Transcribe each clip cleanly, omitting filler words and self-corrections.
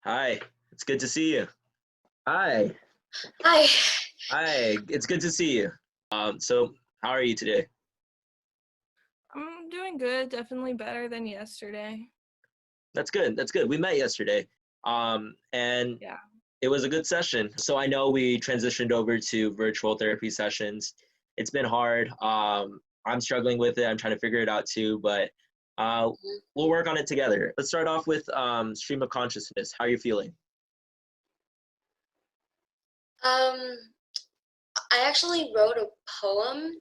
Hi, it's good to see you. Hi, Hi. hi, it's good to see you. So how are you today? I'm doing good, definitely better than yesterday. That's good. That's good. We met yesterday, and Yeah. it was a good session. So I know we transitioned over to virtual therapy sessions. It's been hard. I'm struggling with it. I'm trying to figure it out too, but uh, we'll work on it together. Let's start off with stream of consciousness. How are you feeling? Um, I actually wrote a poem.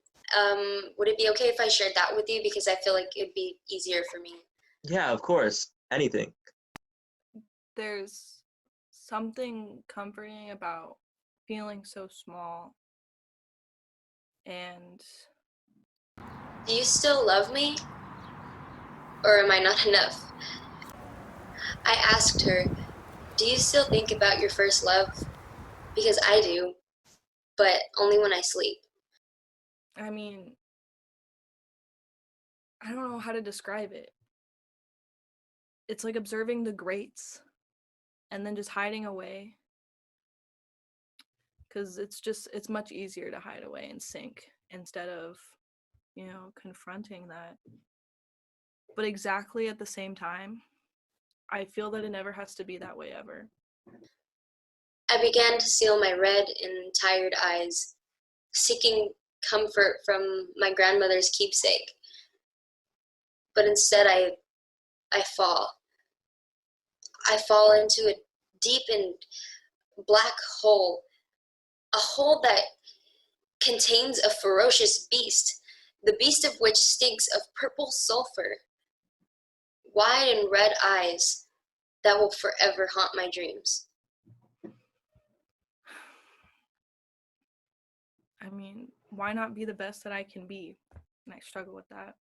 Would it be okay if I shared that with you? Because I feel like it'd be easier for me. Yeah, of course. Anything. There's something comforting about feeling so small and Do you still love me? Or am I not enough? I asked her, do you still think about your first love? Because I do, but only when I sleep. I mean, I don't know how to describe it. It's like observing the greats and then just hiding away cuz it's much easier to hide away and sink instead of, confronting that. But exactly at the same time, I feel that it never has to be that way ever. I began to seal my red and tired eyes, seeking comfort from my grandmother's keepsake. But instead, I fall. I fall into a deep and black hole, a hole that contains a ferocious beast, the beast of which stinks of purple sulfur, wide and red eyes that will forever haunt my dreams. I mean, why not be the best that I can be? And I struggle with that.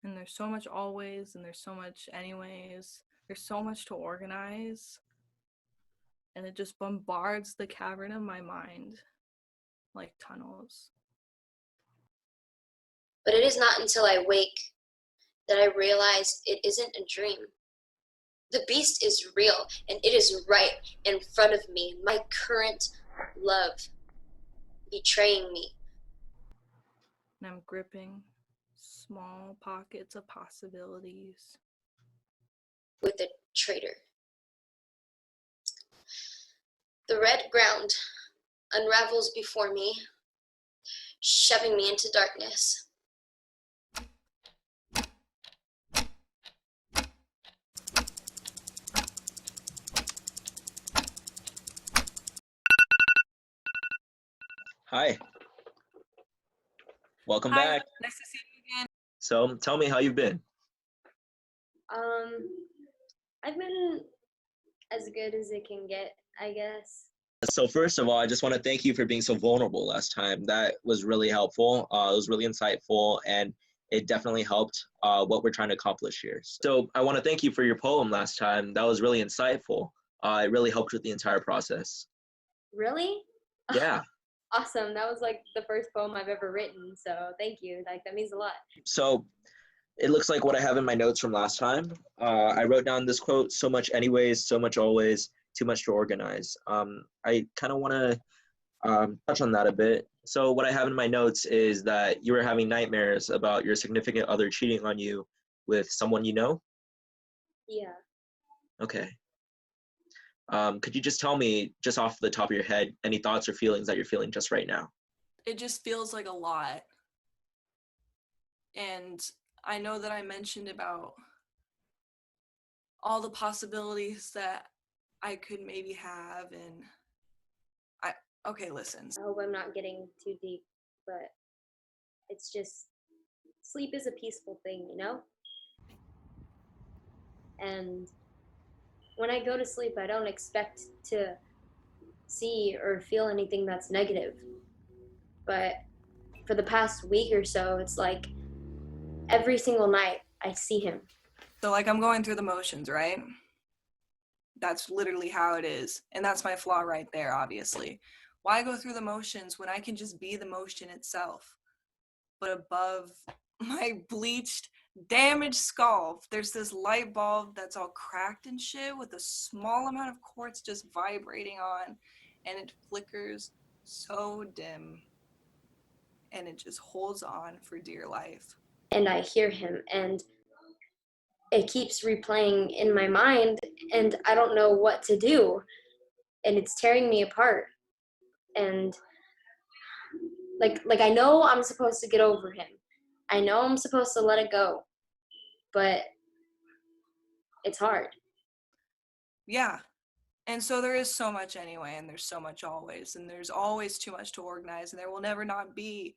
And there's so much always, and there's so much anyways. There's so much to organize. And it just bombards the cavern of my mind like tunnels. But it is not until I wake that I realize it isn't a dream. The beast is real, and it is right in front of me, my current love, betraying me. And I'm gripping small pockets of possibilities. With a traitor. The red ground unravels before me, shoving me into darkness. Hi, welcome Hi, back. nice to see you again. So tell me how you've been. Um, I've been as good as it can get, I guess. So first of all, I just want to thank you for being so vulnerable last time. That was really helpful. It was really insightful, and it definitely helped what we're trying to accomplish here. So I want to thank you for your poem last time. That was really insightful. It really helped with the entire process. Really? Yeah. Awesome. That was like the first poem I've ever written, so thank you. Like that means a lot. So it looks like what I have in my notes from last time. I wrote down this quote: "So much anyways, so much always, too much to organize." I kind of want to touch on that a bit. So what I have in my notes is that you were having nightmares about your significant other cheating on you with someone you know. Yeah. Okay. Could you just tell me, just off the top of your head, any thoughts or feelings that you're feeling just right now? It just feels like a lot. And I know that I mentioned about all the possibilities that I could maybe have, and okay, listen. I hope I'm not getting too deep, but it's just sleep is a peaceful thing, you know? And when I go to sleep, I don't expect to see or feel anything that's negative. But for the past week or so, it's like every single night I see him. So like I'm going through the motions, right? That's literally how it is. And that's my flaw right there, obviously. Why go through the motions when I can just be the motion itself? But above my bleached damaged skull, there's this light bulb that's all cracked and shit with a small amount of quartz just vibrating on, and it flickers so dim, and it just holds on for dear life. And I hear him, and it keeps replaying in my mind, and I don't know what to do, and it's tearing me apart. And like I know I'm supposed to get over him. I know I'm supposed to let it go, but it's hard. Yeah. And so there is so much anyway, and there's so much always, and there's always too much to organize, and there will never not be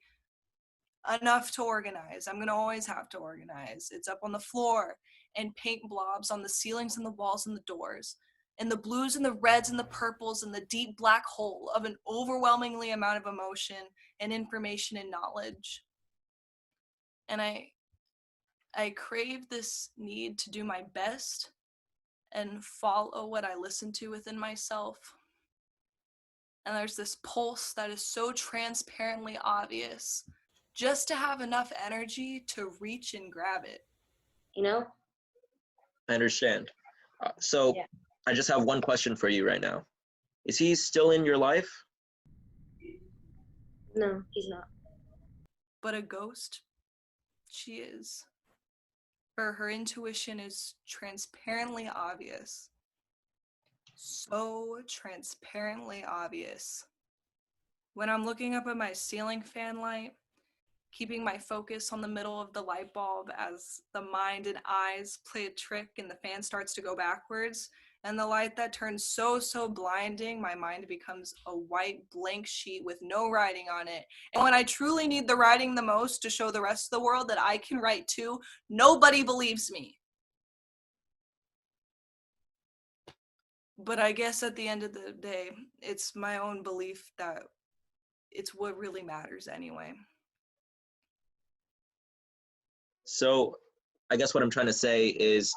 enough to organize. I'm going to always have to organize. It's up on the floor, and paint blobs on the ceilings and the walls and the doors, and the blues and the reds and the purples and the deep black hole of an overwhelmingly amount of emotion and information and knowledge. And I crave this need to do my best and follow what I listen to within myself. And there's this pulse that is so transparently obvious, just to have enough energy to reach and grab it. You know? I understand. So Yeah. I just have one question for you right now. Is he still in your life? No, he's not. But a ghost, she is. Her intuition is transparently obvious. So transparently obvious. When I'm looking up at my ceiling fan light, keeping my focus on the middle of the light bulb as the mind and eyes play a trick and the fan starts to go backwards, and the light that turns so blinding, my mind becomes a white blank sheet with no writing on it. And when I truly need the writing the most to show the rest of the world that I can write too, nobody believes me. But I guess at the end of the day, it's my own belief that it's what really matters anyway. So I guess what I'm trying to say is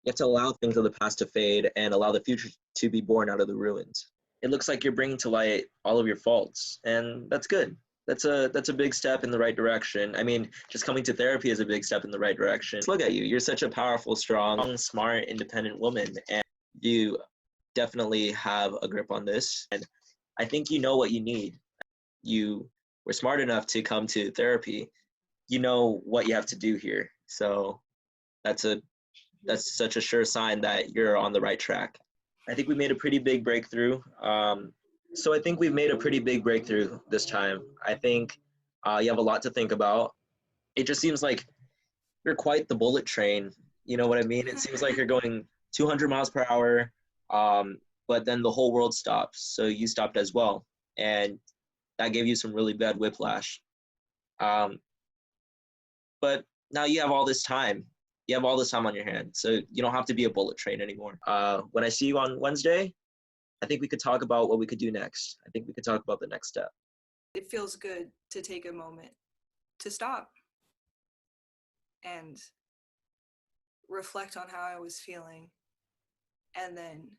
you have to allow things of the past to fade and allow the future to be born out of the ruins. It looks like you're bringing to light all of your faults, and that's good. That's a big step in the right direction. I mean, just coming to therapy is a big step in the right direction. Just look at you. You're such a powerful, strong, smart, independent woman, and you definitely have a grip on this. And I think you know what you need. You were smart enough to come to therapy. You know what you have to do here. So that's such a sure sign that you're on the right track. I think we made a pretty big breakthrough. So I think we've made a pretty big breakthrough this time. I think you have a lot to think about. It just seems like you're quite the bullet train. You know what I mean? It seems like you're going 200 miles per hour, but then the whole world stops. So you stopped as well. And that gave you some really bad whiplash. But now you have all this time. You have all this time on your hands, so you don't have to be a bullet train anymore. When I see you on Wednesday, I think we could talk about what we could do next. I think we could talk about the next step. It feels good to take a moment to stop and reflect on how I was feeling, and then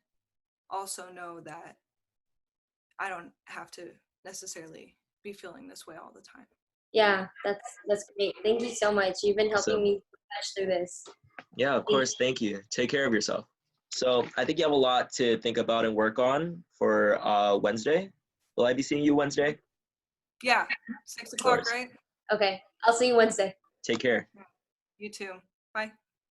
also know that I don't have to necessarily be feeling this way all the time. Yeah, that's great. Thank you so much. You've been helping So- me push through this. Yeah, of course. Thank you. Take care of yourself. So I think you have a lot to think about and work on for Wednesday. Will I be seeing you Wednesday? Yeah, 6 o'clock, course. right? Okay, I'll see you Wednesday. Take care. You too. Bye.